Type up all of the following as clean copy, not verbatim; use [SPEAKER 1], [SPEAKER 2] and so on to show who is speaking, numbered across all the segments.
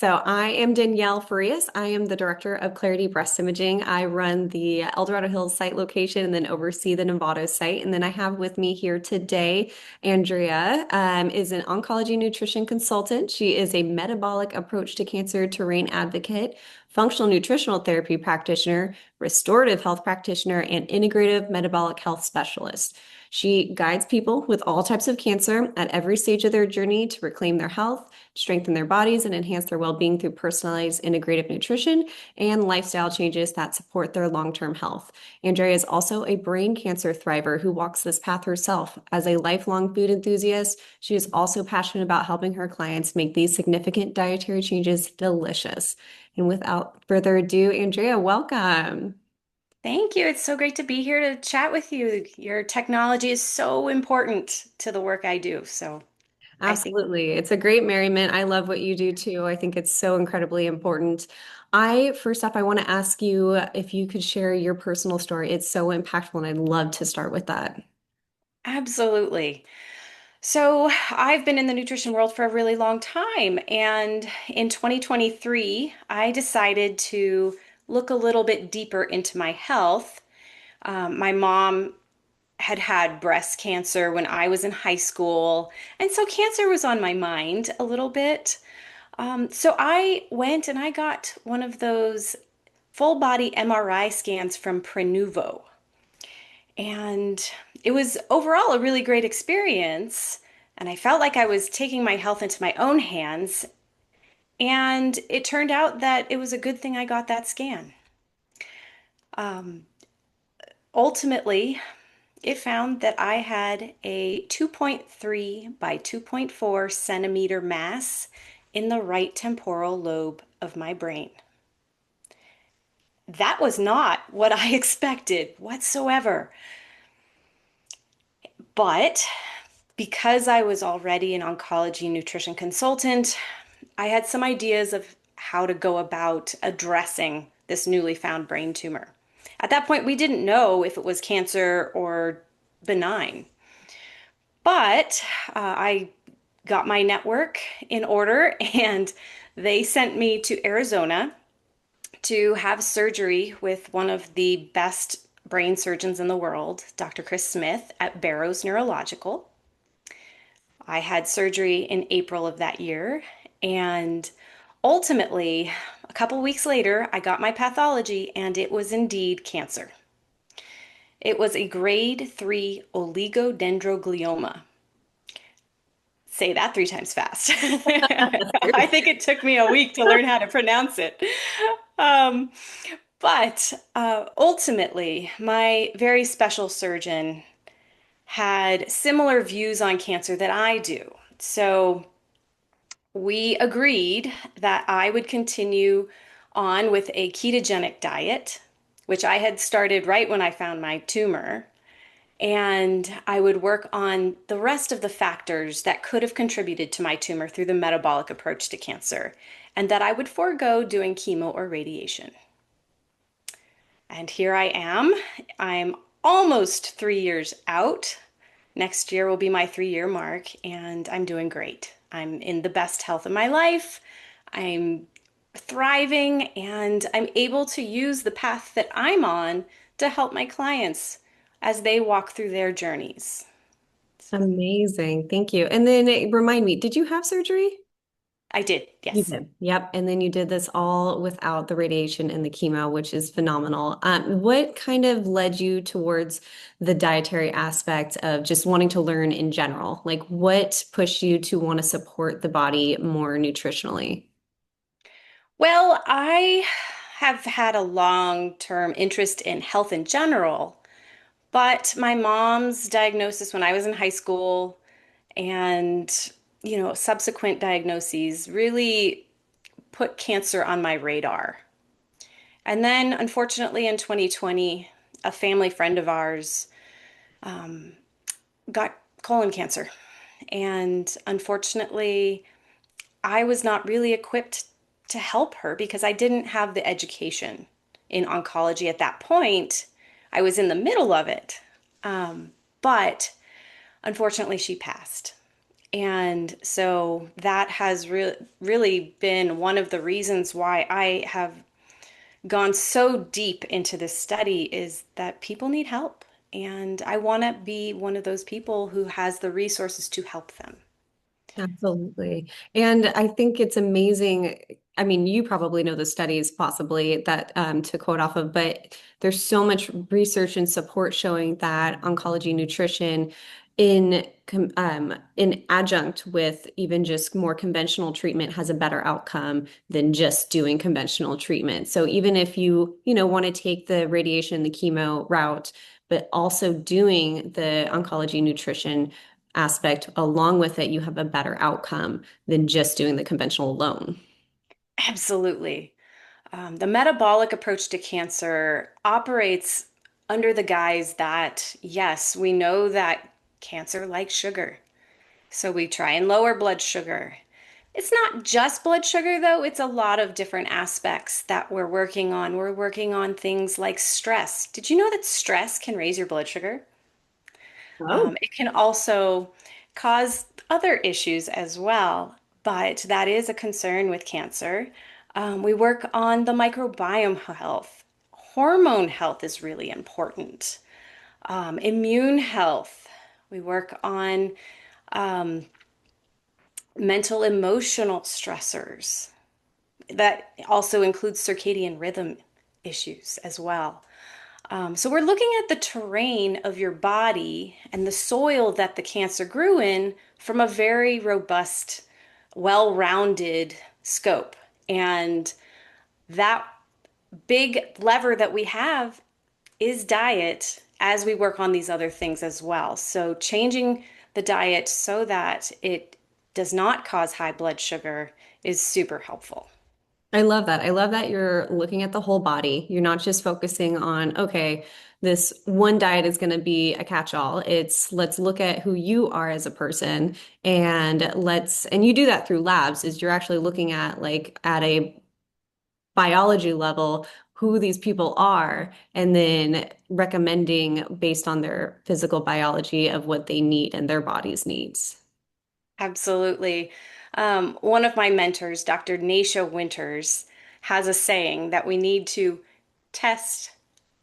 [SPEAKER 1] So I am Danielle Farias. I am the director of Qlarity Breast Imaging. I run the El Dorado Hills site location and then oversee the Novato site. And then I have with me here today, Andrea is an oncology nutrition consultant. She is a metabolic approach to cancer terrain advocate, functional nutritional therapy practitioner, restorative health practitioner, and integrative metabolic health specialist. She guides people with all types of cancer at every stage of their journey to reclaim their health, strengthen their bodies, and enhance their well-being through personalized integrative nutrition and lifestyle changes that support their long-term health. Andrea is also a brain cancer thriver who walks this path herself. As a lifelong food enthusiast, she is also passionate about helping her clients make these significant dietary changes delicious. And without further ado, Andrea, welcome.
[SPEAKER 2] Thank you. It's so great to be here to chat with you. Your technology is so important to the work I do. So I think
[SPEAKER 1] Absolutely. It's a great merriment. I love what you do too. I think it's so incredibly important. First off, I want to ask you if you could share your personal story. It's so impactful, and I'd love to start with that.
[SPEAKER 2] absolutely. So I've been in the nutrition world for a really long time. And in 2023, I decided to look a little bit deeper into my health. My mom had had breast cancer when I was in high school. And so cancer was on my mind a little bit. So I went and I got one of those full body MRI scans from Prenuvo. And it was overall a really great experience. And I felt like I was taking my health into my own hands. And it turned out that it was a good thing I got that scan. Um, Ultimately, it found that I had a 2.3 by 2.4 centimeter mass in the right temporal lobe of my brain. That was not what I expected whatsoever. But because I was already an oncology nutrition consultant, I had some ideas of how to go about addressing this newly found brain tumor. At that point, we didn't know if it was cancer or benign. But I got my network in order and they sent me to Arizona to have surgery with one of the best brain surgeons in the world, Dr. Chris Smith at Barrows Neurological. I had surgery in April of that year, and ultimately, a couple weeks later, I got my pathology, and it was indeed cancer. It was a grade 3 oligodendroglioma. Say that three times fast. I think it took me a week to learn how to pronounce it. Um, but ultimately, my very special surgeon had similar views on cancer that I do. So we agreed that I would continue on with a ketogenic diet, which I had started right when I found my tumor. And I would work on the rest of the factors that could have contributed to my tumor through the metabolic approach to cancer, and that I would forego doing chemo or radiation. And here I am. I'm almost 3 years out. Next year will be my 3 year mark, and I'm doing great. I'm in the best health of my life. I'm thriving, and I'm able to use the path that I'm on to help my clients as they walk through their journeys. So
[SPEAKER 1] Amazing. Thank you. And then remind me, did you have surgery?
[SPEAKER 2] I did,
[SPEAKER 1] You
[SPEAKER 2] yes.
[SPEAKER 1] did. Yep. And then you did this all without the radiation and the chemo, which is phenomenal. What kind of led you towards the dietary aspect of just wanting to learn in general? Like, what pushed you to want to support the body more nutritionally?
[SPEAKER 2] Well, I have had a long-term interest in health in general, but my mom's diagnosis when I was in high school and, subsequent diagnoses really put cancer on my radar. And then, unfortunately, in 2020, a family friend of ours um, got colon cancer. And unfortunately, I was not really equipped to help her because I didn't have the education in oncology at that point. I was in the middle of it. But unfortunately, she passed. And so that has really been one of the reasons why I have gone so deep into this study is that people need help. And I want to be one of those people who has the resources to help them.
[SPEAKER 1] Absolutely. And I think it's amazing. I mean, you probably know the studies possibly that to quote off of, but there's so much research and support showing that oncology nutrition in adjunct with even just more conventional treatment has a better outcome than just doing conventional treatment. So even if you want to take the radiation, the chemo route, but also doing the oncology nutrition aspect along with it, you have a better outcome than just doing the conventional alone.
[SPEAKER 2] Absolutely. The metabolic approach to cancer operates under the guise that, yes, we know that cancer likes sugar. So we try and lower blood sugar. It's not just blood sugar, though, it's a lot of different aspects that we're working on. We're working on things like stress. Did you know that stress can raise your blood sugar?
[SPEAKER 1] Oh,
[SPEAKER 2] It can also cause other issues as well, but that is a concern with cancer. We work on the microbiome health. Hormone health is really important. Immune health. We work on um, mental emotional stressors. That also includes circadian rhythm issues as well. So we're looking at the terrain of your body and the soil that the cancer grew in from a very robust, well-rounded scope. And that big lever that we have is diet as we work on these other things as well. So changing the diet so that it does not cause high blood sugar is super helpful.
[SPEAKER 1] I love that. I love that you're looking at the whole body. You're not just focusing on, okay, this one diet is going to be a catch-all. It's let's look at who you are as a person and you do that through labs, is you're actually looking at like at a biology level who these people are and then recommending based on their physical biology of what they need and their body's needs.
[SPEAKER 2] Absolutely. One of my mentors, Dr. Nasha Winters, has a saying that we need to test,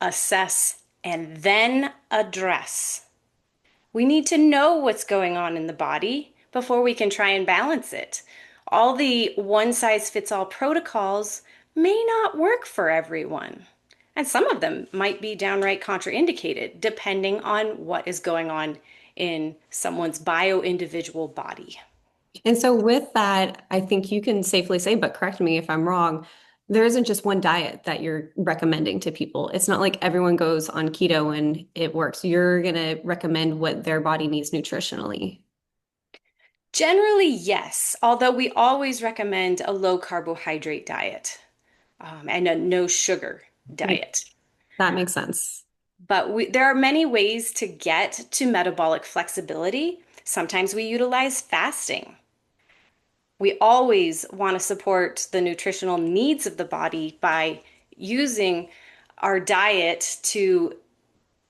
[SPEAKER 2] assess, and then address. We need to know what's going on in the body before we can try and balance it. All the one size fits all protocols may not work for everyone. And some of them might be downright contraindicated, depending on what is going on in someone's bio-individual body.
[SPEAKER 1] And so with that, I think you can safely say, but correct me if I'm wrong, there isn't just one diet that you're recommending to people. It's not like everyone goes on keto and it works. You're going to recommend what their body needs nutritionally.
[SPEAKER 2] Generally, yes, although we always recommend a low carbohydrate diet and a no sugar diet.
[SPEAKER 1] That makes sense.
[SPEAKER 2] But there are many ways to get to metabolic flexibility. Sometimes we utilize fasting. We always want to support the nutritional needs of the body by using our diet to,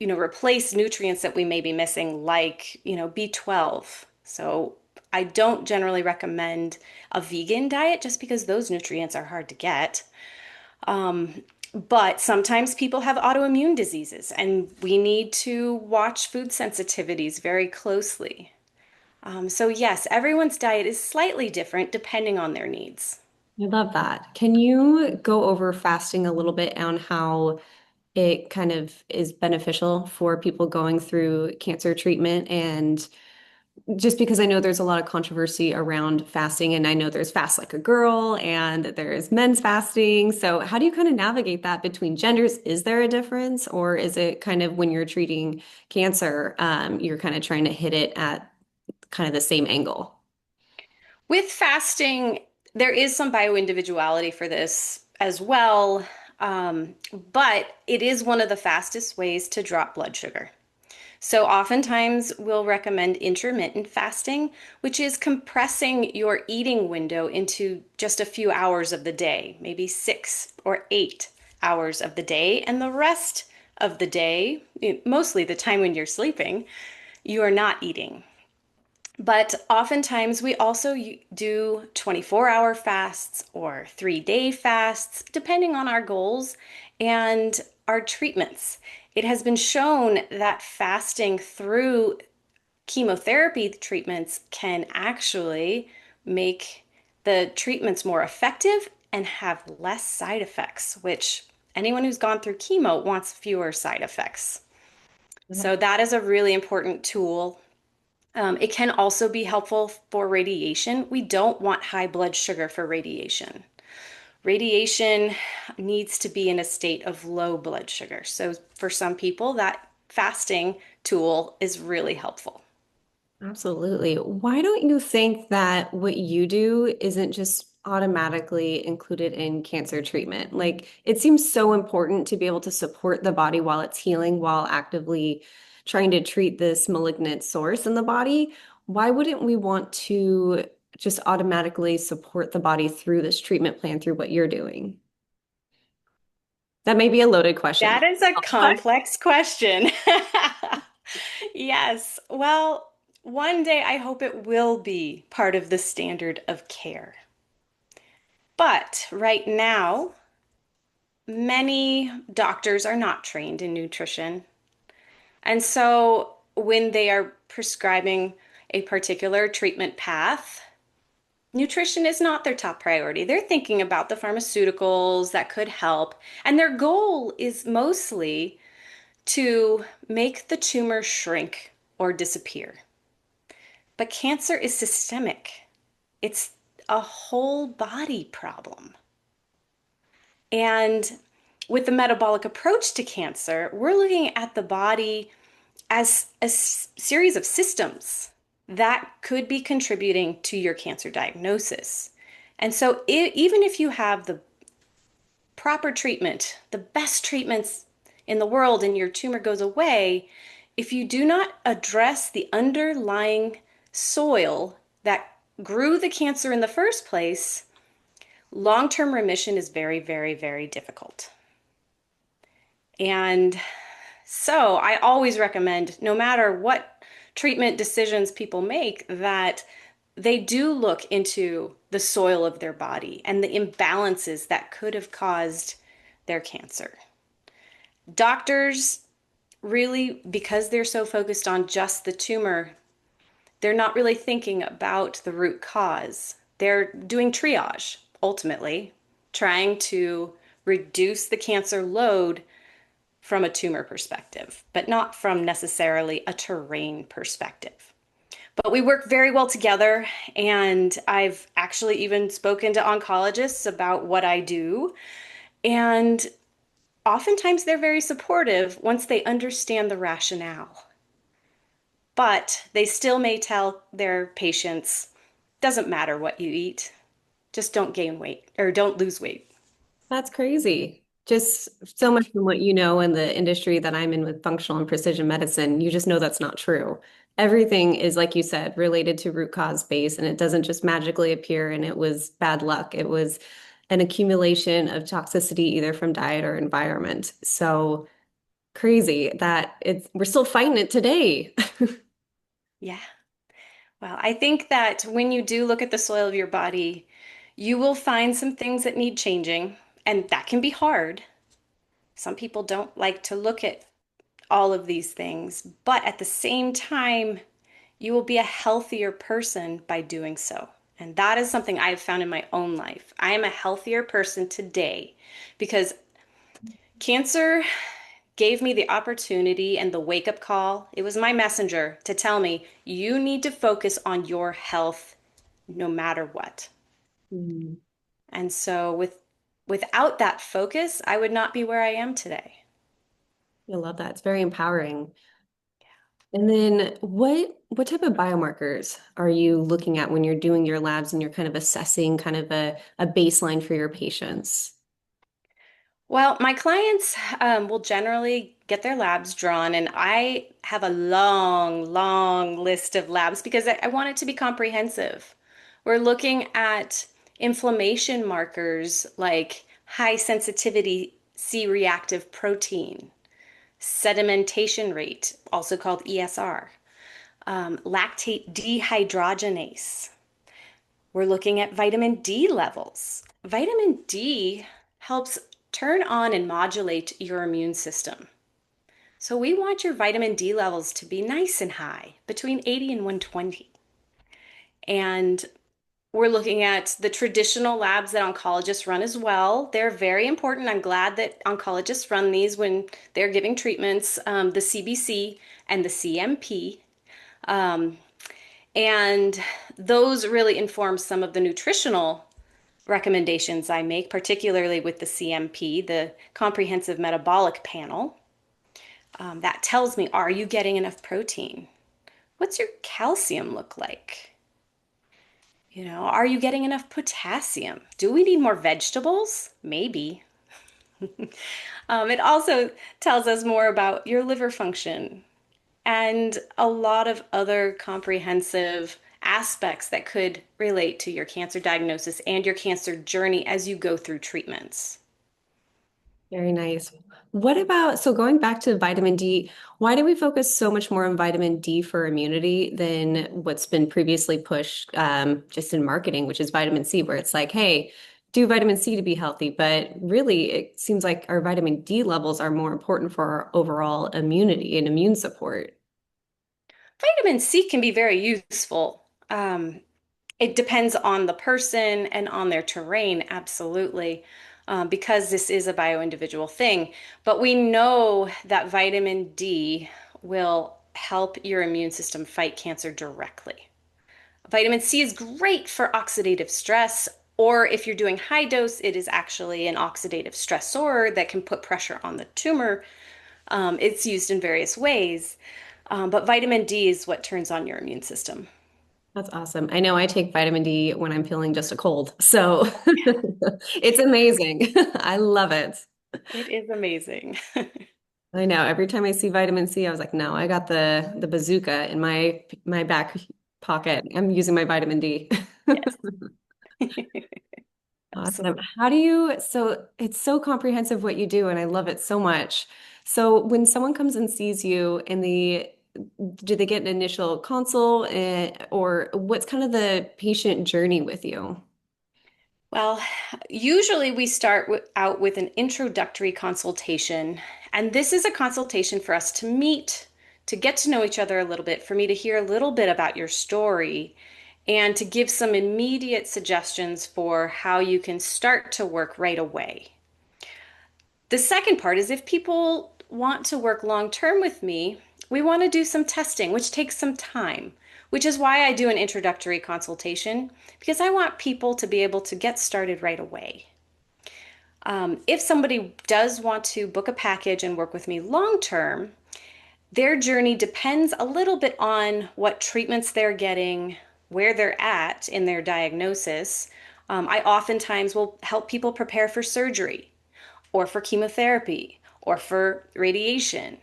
[SPEAKER 2] replace nutrients that we may be missing, like, B12. So I don't generally recommend a vegan diet just because those nutrients are hard to get. But sometimes people have autoimmune diseases, and we need to watch food sensitivities very closely. So, yes, everyone's diet is slightly different depending on their needs.
[SPEAKER 1] I love that. Can you go over fasting a little bit on how it kind of is beneficial for people going through cancer treatment? And just because I know there's a lot of controversy around fasting, and I know there's fast like a girl and there's men's fasting. So, how do you kind of navigate that between genders? Is there a difference, or is it kind of when you're treating cancer, you're kind of trying to hit it at kind of the same angle?
[SPEAKER 2] With fasting, there is some bioindividuality for this as well, but it is one of the fastest ways to drop blood sugar. So, oftentimes, we'll recommend intermittent fasting, which is compressing your eating window into just a few hours of the day, maybe 6 or 8 hours of the day, and the rest of the day, mostly the time when you're sleeping, you are not eating. But oftentimes we also do 24-hour fasts or 3-day fasts, depending on our goals and our treatments. It has been shown that fasting through chemotherapy treatments can actually make the treatments more effective and have less side effects, which anyone who's gone through chemo wants fewer side effects. So that is a really important tool. It can also be helpful for radiation. We don't want high blood sugar for radiation. Radiation needs to be in a state of low blood sugar. So for some people, that fasting tool is really helpful.
[SPEAKER 1] Absolutely. Why don't you think that what you do isn't just automatically included in cancer treatment? Like, it seems so important to be able to support the body while it's healing, while actively trying to treat this malignant source in the body. Why wouldn't we want to just automatically support the body through this treatment plan, through what you're doing? That may be a loaded question.
[SPEAKER 2] That is a complex question. Yes. Well, one day I hope it will be part of the standard of care. But right now, many doctors are not trained in nutrition. And so when they are prescribing a particular treatment path, nutrition is not their top priority. They're thinking about the pharmaceuticals that could help. And their goal is mostly to make the tumor shrink or disappear. But cancer is systemic, it's a whole body problem. And with the metabolic approach to cancer, we're looking at the body as a series of systems that could be contributing to your cancer diagnosis. And so, even if you have the proper treatment, the best treatments in the world, and your tumor goes away, if you do not address the underlying soil that grew the cancer in the first place, long-term remission is very, very, very difficult. And so I always recommend, no matter what treatment decisions people make, that they do look into the soil of their body and the imbalances that could have caused their cancer. Doctors really, because they're so focused on just the tumor, they're not really thinking about the root cause. They're doing triage, ultimately, trying to reduce the cancer load from a tumor perspective, but not from necessarily a terrain perspective. But we work very well together, and I've actually even spoken to oncologists about what I do. And oftentimes they're very supportive once they understand the rationale. But they still may tell their patients, doesn't matter what you eat, just don't gain weight or don't lose weight.
[SPEAKER 1] That's crazy. Just so much from what you know in the industry that I'm in with functional and precision medicine, you just know that's not true. Everything is, like you said, related to root cause base, and it doesn't just magically appear and it was bad luck. It was an accumulation of toxicity either from diet or environment. So crazy that we're still fighting it today.
[SPEAKER 2] Yeah. Well, I think that when you do look at the soil of your body, you will find some things that need changing, and that can be hard. Some people don't like to look at all of these things, but at the same time, you will be a healthier person by doing so. And that is something I've found in my own life. I am a healthier person today because cancer gave me the opportunity and the wake up call. It was my messenger to tell me, you need to focus on your health no matter what.
[SPEAKER 1] Mm,
[SPEAKER 2] And so without that focus, I would not be where I am today.
[SPEAKER 1] I love that. It's very empowering. And then what type of biomarkers are you looking at when you're doing your labs and you're kind of assessing kind of a baseline for your patients?
[SPEAKER 2] Well, my clients will generally get their labs drawn, and I have a long, long list of labs because I want it to be comprehensive. We're looking at inflammation markers like high sensitivity C-reactive protein, sedimentation rate, also called ESR, lactate dehydrogenase. We're looking at vitamin D levels. Vitamin D helps turn on and modulate your immune system. So we want your vitamin D levels to be nice and high, between 80 and 120. And we're looking at the traditional labs that oncologists run as well. They're very important. I'm glad that oncologists run these when they're giving treatments, the CBC and the CMP. Um, and those really inform some of the nutritional recommendations I make, particularly with the CMP, the Comprehensive Metabolic Panel. That tells me, are you getting enough protein? What's your calcium look like? Are you getting enough potassium? Do we need more vegetables? Maybe. It also tells us more about your liver function and a lot of other comprehensive aspects that could relate to your cancer diagnosis and your cancer journey as you go through treatments.
[SPEAKER 1] Very nice. What about, so going back to vitamin D, why do we focus so much more on vitamin D for immunity than what's been previously pushed just in marketing, which is vitamin C, where it's like, hey, do vitamin C to be healthy. But really, it seems like our vitamin D levels are more important for our overall immunity and immune support.
[SPEAKER 2] Vitamin C can be very useful. It depends on the person and on their terrain, absolutely, because this is a bio-individual thing. But we know that vitamin D will help your immune system fight cancer directly. Vitamin C is great for oxidative stress, or if you're doing high dose, it is actually an oxidative stressor that can put pressure on the tumor. It's used in various ways, but vitamin D is what turns on your immune system.
[SPEAKER 1] That's awesome. I know I take vitamin D when I'm feeling just a cold. So it's amazing. I love it.
[SPEAKER 2] It is amazing.
[SPEAKER 1] I know. Every time I see vitamin C, I was like, no, I got the bazooka in my back pocket. I'm using my vitamin D.
[SPEAKER 2] Yes.
[SPEAKER 1] Awesome.
[SPEAKER 2] Absolutely.
[SPEAKER 1] How do you, so it's so comprehensive what you do, and I love it so much. So when someone comes and sees you and do they get an initial consult or what's kind of the patient journey with you?
[SPEAKER 2] Well, usually we start out with an introductory consultation, and this is a consultation for us to meet, to get to know each other a little bit, for me to hear a little bit about your story, and to give some immediate suggestions for how you can start to work right away. The second part is if people want to work long term with me, we want to do some testing, which takes some time, which is why I do an introductory consultation, because I want people to be able to get started right away. If somebody does want to book a package and work with me long term, their journey depends a little bit on what treatments they're getting, where they're at in their diagnosis. I oftentimes will help people prepare for surgery or for chemotherapy or for radiation.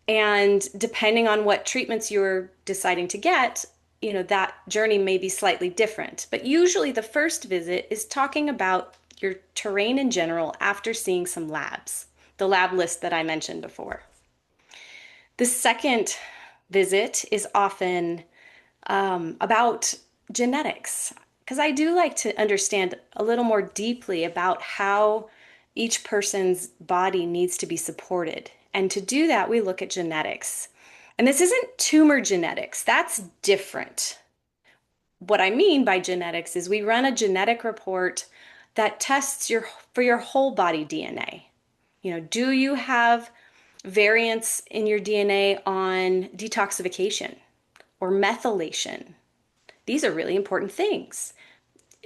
[SPEAKER 2] And depending on what treatments you're deciding to get, that journey may be slightly different. But usually the first visit is talking about your terrain in general after seeing some labs, the lab list that I mentioned before. The second visit is often about genetics, because I do like to understand a little more deeply about how each person's body needs to be supported. And to do that, we look at genetics. And this isn't tumor genetics, that's different. What I mean by genetics is we run a genetic report that tests for your whole body DNA. Do you have variants in your DNA on detoxification or methylation? These are really important things.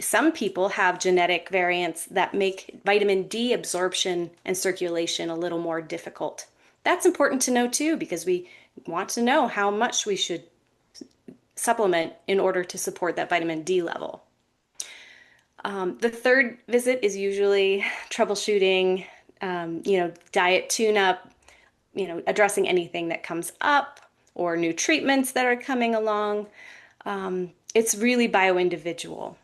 [SPEAKER 2] Some people have genetic variants that make vitamin D absorption and circulation a little more difficult. That's important to know too, because we want to know how much we should supplement in order to support that vitamin D level. The third visit is usually troubleshooting, diet tune up, addressing anything that comes up or new treatments that are coming along. It's really bio-individual.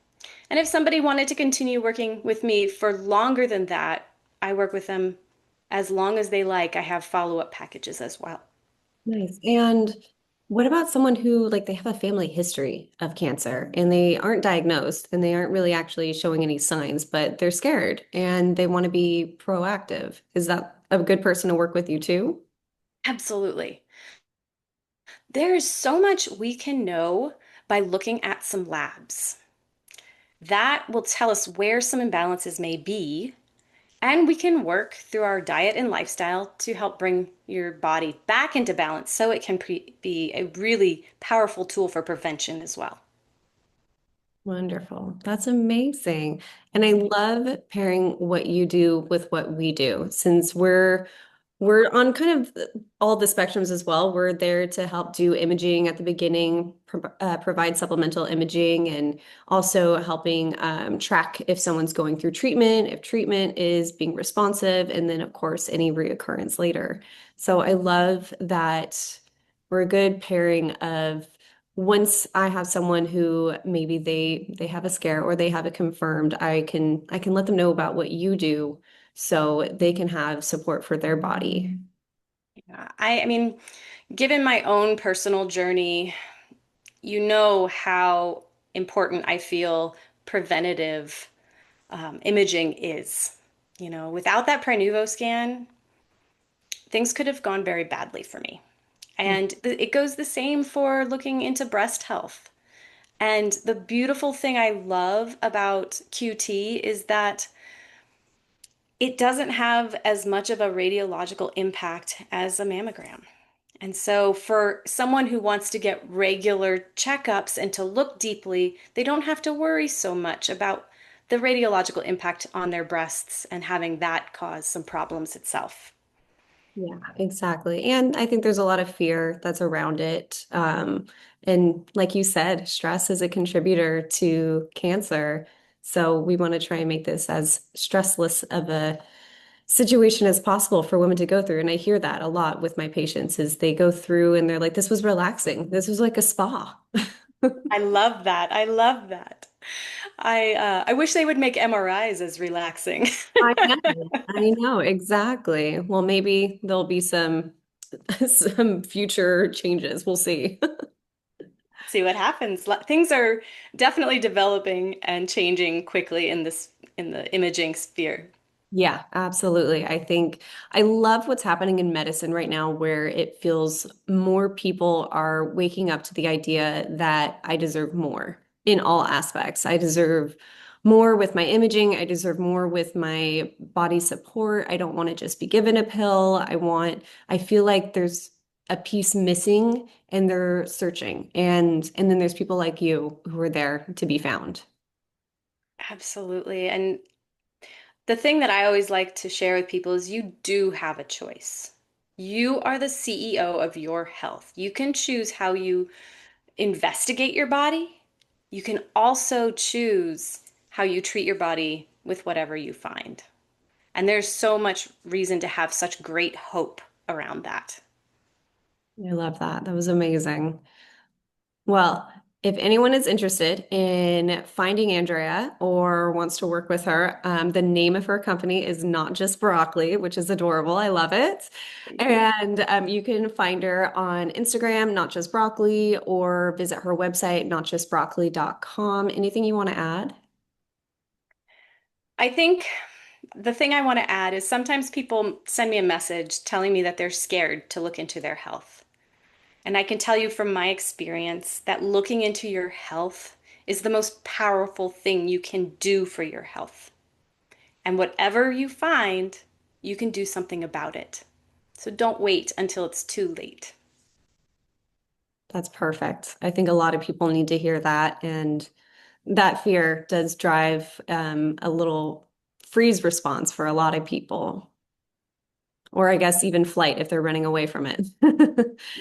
[SPEAKER 2] And if somebody wanted to continue working with me for longer than that, I work with them as long as they like. I have follow-up packages as well.
[SPEAKER 1] Nice. And What about someone who, like, they have a family history of cancer and they aren't diagnosed and they aren't really actually showing any signs, but they're scared and they want to be proactive? Is that a good person to work with you too?
[SPEAKER 2] Absolutely. There is so much we can know by looking at some labs. That will tell us where some imbalances may be, and we can work through our diet and lifestyle to help bring your body back into balance so it can be a really powerful tool for prevention as well.
[SPEAKER 1] Wonderful. That's amazing. And I love pairing what you do with what we do since we're on kind of all the spectrums as well. We're there to help do imaging at the beginning, provide supplemental imaging, and also helping track if someone's going through treatment, if treatment is being responsive, and then, of course, any reoccurrence later. So I love that we're a good pairing of once I have someone who maybe they have a scare or they have it confirmed, I can let them know about what you do so they can have support for their body.
[SPEAKER 2] Yeah, I mean, given my own personal journey, you know how important I feel preventative imaging is. Without that Prinuvo scan, things could have gone very badly for me. And it goes the same for looking into breast health. And the beautiful thing I love about QT is that it doesn't have as much of a radiological impact as a mammogram. And so, for someone who wants to get regular checkups and to look deeply, they don't have to worry so much about the radiological impact on their breasts and having that cause some problems itself.
[SPEAKER 1] Yeah, exactly. And I think there's a lot of fear that's around it. And like you said, stress is a contributor to cancer. So we want to try and make this as stressless of a situation as possible for women to go through. And I hear that a lot with my patients is they go through and they're like, this was relaxing. This was like a spa.
[SPEAKER 2] I love that. I love that. I wish they would make MRIs as relaxing.
[SPEAKER 1] I know. I know, exactly. Well, maybe there'll be some some future changes. We'll see.
[SPEAKER 2] See what happens. Things are definitely developing and changing quickly in the imaging sphere.
[SPEAKER 1] Yeah, absolutely. I think I love what's happening in medicine right now, where it feels more people are waking up to the idea that I deserve more in all aspects. I deserve more with my imaging. I deserve more with my body support. I don't want to just be given a pill. I feel like there's a piece missing and they're searching. And then there's people like you who are there to be found.
[SPEAKER 2] Absolutely. And the thing that I always like to share with people is you do have a choice. You are the CEO of your health. You can choose how you investigate your body. You can also choose how you treat your body with whatever you find. And there's so much reason to have such great hope around that.
[SPEAKER 1] I love that. That was amazing. Well, if anyone is interested in finding Andrea or wants to work with her, the name of her company is Not Just Broccoli, which is adorable. I love it.
[SPEAKER 2] Thank you.
[SPEAKER 1] And you can find her on Instagram, Not Just Broccoli, or visit her website, notjustbroccoli.com. Anything you want to add?
[SPEAKER 2] I think the thing I want to add is sometimes people send me a message telling me that they're scared to look into their health. And I can tell you from my experience that looking into your health is the most powerful thing you can do for your health. And whatever you find, you can do something about it. So don't wait until it's too late.
[SPEAKER 1] That's perfect. I think a lot of people need to hear that. And that fear does drive a little freeze response for a lot of people. Or I guess even flight if they're running away from it.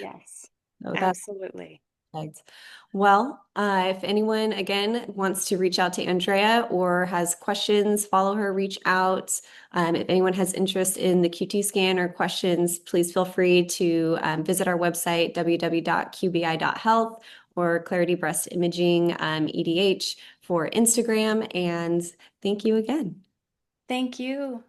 [SPEAKER 2] Yes,
[SPEAKER 1] So that's
[SPEAKER 2] absolutely.
[SPEAKER 1] perfect. Well, if anyone again wants to reach out to Andrea or has questions, follow her, reach out. If anyone has interest in the QT scan or questions, please feel free to visit our website, www.qbi.health or Clarity Breast Imaging EDH for Instagram. And thank you again.
[SPEAKER 2] Thank you.